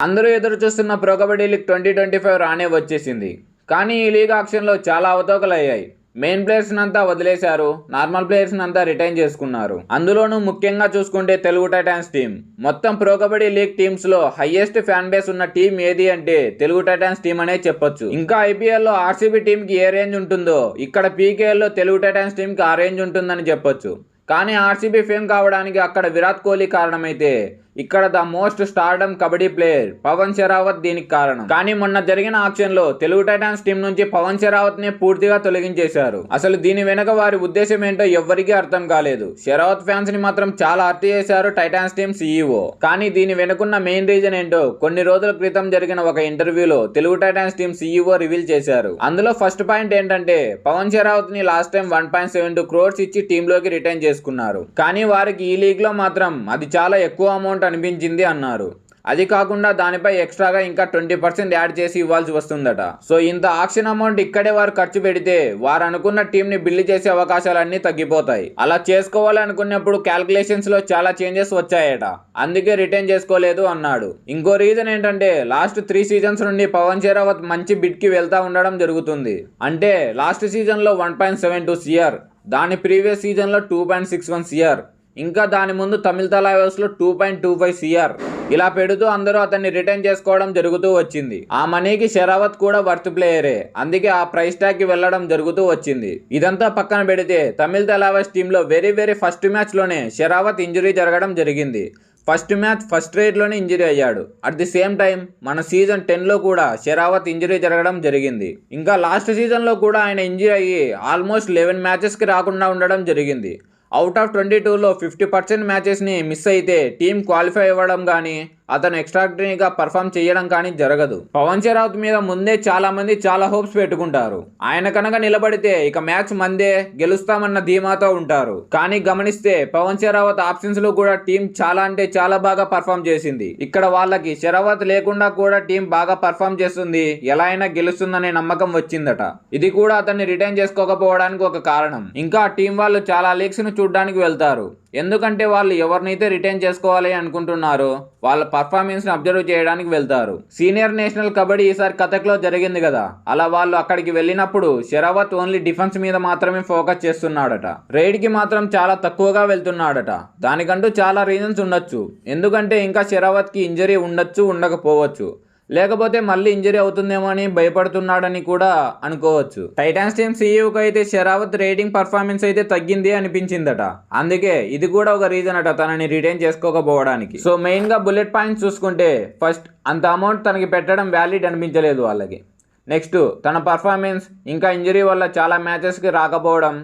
అందరూ ఎదురు చూస్తున్న ప్రో కబడ్డీ లీగ్ 2025 రానే వచ్చేసింది. కానీ ఈ లీగ్ ఆక్షన్లో చాలా అవతోకలయ్యాయి. మెయిన్ ప్లేయర్స్ని అంతా వదిలేశారు, నార్మల్ ప్లేయర్స్ని అంతా రిటైన్ చేసుకున్నారు. అందులోనూ ముఖ్యంగా చూసుకుంటే తెలుగు టైటాన్స్ టీం. మొత్తం ప్రో కబడ్డీ లీగ్ టీమ్స్లో హైయెస్ట్ ఫ్యాన్ బేస్ ఉన్న టీం ఏది అంటే తెలుగు టైటాన్స్ టీం అనే చెప్పొచ్చు. ఇంకా ఐపీఎల్లో ఆర్సీబీ టీంకి ఏ రేంజ్ ఉంటుందో ఇక్కడ పీకేఎల్లో తెలుగు టైటాన్స్ టీంకి ఆ రేంజ్ ఉంటుందని చెప్పొచ్చు. కానీ ఆర్సీబీ ఫేమ్ కావడానికి అక్కడ విరాట్ కోహ్లీ కారణమైతే ఇక్కడ the most stardom kabaddi player Pawan Sehrawat దీనికి కారణం. కానీ మొన్న జరిగిన ఆక్షన్ లో తెలుగు టైటాన్స్ టీం నుంచి పవన్ షెరావత్ ని పూర్తిగా తొలగించేశారు. అసలు దీని వెనక వారి ఉద్దేశం ఏంటో ఎవ్వరికీ అర్థం కాలేదు. షెరావత్ ఫ్యాన్స్ ని మాత్రం చాలా హర్ట్ చేశారు టైటాన్స్ టీం సీఈఓ. కానీ దీని వెనుకున్న మెయిన్ రీజన్ ఏంటో కొన్ని రోజుల క్రితం జరిగిన ఒక ఇంటర్వ్యూలో Telugu Titans team CEO reveal చేశారు. అందులో ఫస్ట్ పాయింట్ ఏంటంటే పవన్ షెరావత్ ని లాస్ట్ టైం 1.72 crores ఇచ్చి టీంలోకి రిటైన్ చేసుకున్నారు. కానీ వారికి ఈ లీగ్ లో మాత్రం అది చాలా ఎక్కువ అమౌంట్ అనిపించింది అన్నారు. అది కాకుండా దానిపై ఎక్స్ట్రాగా ఇంకా 20% యాడ్ చేసి ఇవ్వాల్సి వస్తుందట. సో ఇంత ఆక్షన్ అమౌంట్ ఇక్కడే వారు ఖర్చు పెడితే వారు అనుకున్న టీం ని బిల్డ్ చేసే అవకాశాలన్నీ తగ్గిపోతాయి. అలా చేసుకోవాలి అనుకున్నప్పుడు క్యాల్కులేషన్స్ లో చాలా చేంజెస్ వచ్చాయట. అందుకే రిటైన్ చేసుకోలేదు అన్నాడు. ఇంకో రీజన్ ఏంటంటే లాస్ట్ 3 seasons నుండి పవన్ షెరావత్ మంచి బిడ్ కి వెళ్తా ఉండడం జరుగుతుంది. అంటే లాస్ట్ సీజన్ లో 1.72 crore, దాని ప్రీవియస్ సీజన్ లో 2.61 crore, ఇంకా దాని ముందు తమిళ తలావేస్లో 2.25 crore. ఇలా పెడుతూ అందరూ అతన్ని రిటైన్ చేసుకోవడం జరుగుతూ వచ్చింది. ఆ మనీకి షెరావత్ కూడా వర్త్ ప్లేయరే, అందుకే ఆ ప్రైస్ ట్యాగ్ కి వెళ్లడం జరుగుతూ వచ్చింది. ఇదంతా పక్కన పెడితే తమిళ తలావేస్ టీంలో వెరీ ఫస్ట్ మ్యాచ్ లోనే షెరావత్ ఇంజరీ జరగడం జరిగింది. ఫస్ట్ మ్యాచ్ ఫస్ట్ రేట్లోనే ఇంజరీ అయ్యాడు. అట్ ది సేమ్ టైం మన సీజన్ 10లో కూడా షెరావత్ ఇంజరీ జరగడం జరిగింది. ఇంకా లాస్ట్ సీజన్లో కూడా ఆయన ఇంజరీ అయ్యి ఆల్మోస్ట్ 11 matchesకి రాకుండా ఉండడం జరిగింది. అవుట్ ఆఫ్ 22లో 50% మ్యాచెస్ని మిస్ అయితే టీం క్వాలిఫై అవ్వడం కానీ అతను ఎక్స్ట్రాడినరీగా పర్ఫామ్ చేయడం కానీ జరగదు. పవన్ షెరావత్ మీద ముందే చాలా మంది చాలా హోప్స్ పెట్టుకుంటారు. ఆయన కనుక నిలబడితే ఇక మ్యాచ్ మందే గెలుస్తామన్న ధీమాతో ఉంటారు. కానీ గమనిస్తే పవన్ షెరావత్ ఆప్షన్స్ లో కూడా టీం చాలా అంటే చాలా బాగా పర్ఫామ్ చేసింది. ఇక్కడ వాళ్ళకి షెరావత్ లేకుండా కూడా టీం బాగా పర్ఫామ్ చేస్తుంది, ఎలా అయినా గెలుస్తుందనే నమ్మకం వచ్చిందట. ఇది కూడా అతన్ని రిటైన్ చేసుకోకపోవడానికి ఒక కారణం. ఇంకా టీం వాళ్ళు చాలా లీగ్స్ ను చూడడానికి వెళ్తారు. ఎందుకంటే వాళ్ళు ఎవరినైతే రిటైన్ చేసుకోవాలి అనుకుంటున్నారో వాళ్ళ పర్ఫార్మెన్స్ ని అబ్జర్వ్ చేయడానికి వెళ్తారు. సీనియర్ నేషనల్ కబడ్డీ ఈసారి కథక్లో జరిగింది కదా, అలా వాళ్ళు అక్కడికి వెళ్ళినప్పుడు షెరావత్ ఓన్లీ డిఫెన్స్ మీద మాత్రమే ఫోకస్ చేస్తున్నాడట. రైడ్ కి మాత్రం చాలా తక్కువగా వెళ్తున్నాడట. దానికంటూ చాలా రీజన్స్ ఉండొచ్చు. ఎందుకంటే ఇంకా షెరావత్ కి ఇంజరీ ఉండొచ్చు, ఉండకపోవచ్చు, లేకపోతే మళ్ళీ ఇంజరీ అవుతుందేమో అని భయపడుతున్నాడని కూడా అనుకోవచ్చు. టైటాన్స్ టీం సీఈఓకి అయితే షెరావత్ రేటింగ్ పర్ఫార్మెన్స్ అయితే తగ్గింది అనిపించిందట. అందుకే ఇది కూడా ఒక రీజన్ అట తనని రిటైన్ చేసుకోకపోవడానికి. సో మెయిన్ గా బుల్లెట్ పాయింట్స్ చూసుకుంటే ఫస్ట్ అంత అమౌంట్ తనకి పెట్టడం వ్యాలిడ్ అనిపించలేదు వాళ్ళకి. నెక్స్ట్ తన పర్ఫార్మెన్స్, ఇంకా ఇంజరీ వల్ల చాలా మ్యాచెస్కి రాకపోవడం.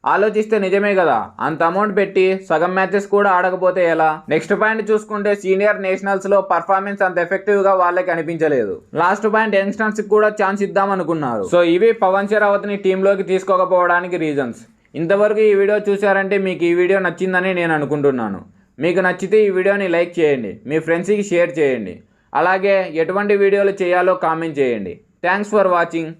ఆలోచిస్తే నిజమే కదా, అంత అమౌంట్ పెట్టి సగం మ్యాచెస్ కూడా ఆడకపోతే ఎలా. నెక్స్ట్ పాయింట్ చూసుకుంటే సీనియర్ నేషనల్స్ లో పర్ఫార్మెన్స్ అంత ఎఫెక్టివ్ గా వాళ్ళకి అనిపించలేదు. లాస్ట్ పాయింట్ యంగ్స్టర్స్ కి కూడా ఛాన్స్ ఇద్దాం అనుకున్నారు. సో ఇవి పవన్ షెరావత్ ని టీంలోకి తీసుకోకపోవడానికి రీజన్స్. ఇంతవరకు ఈ వీడియో చూసారంటే మీకు ఈ వీడియో నచ్చిందని నేను అనుకుంటున్నాను. మీకు నచ్చితే ఈ వీడియోని లైక్ చేయండి, మీ ఫ్రెండ్స్కి షేర్ చేయండి, అలాగే ఎటువంటి వీడియోలు చేయాలో కామెంట్ చేయండి. Thanks for watching.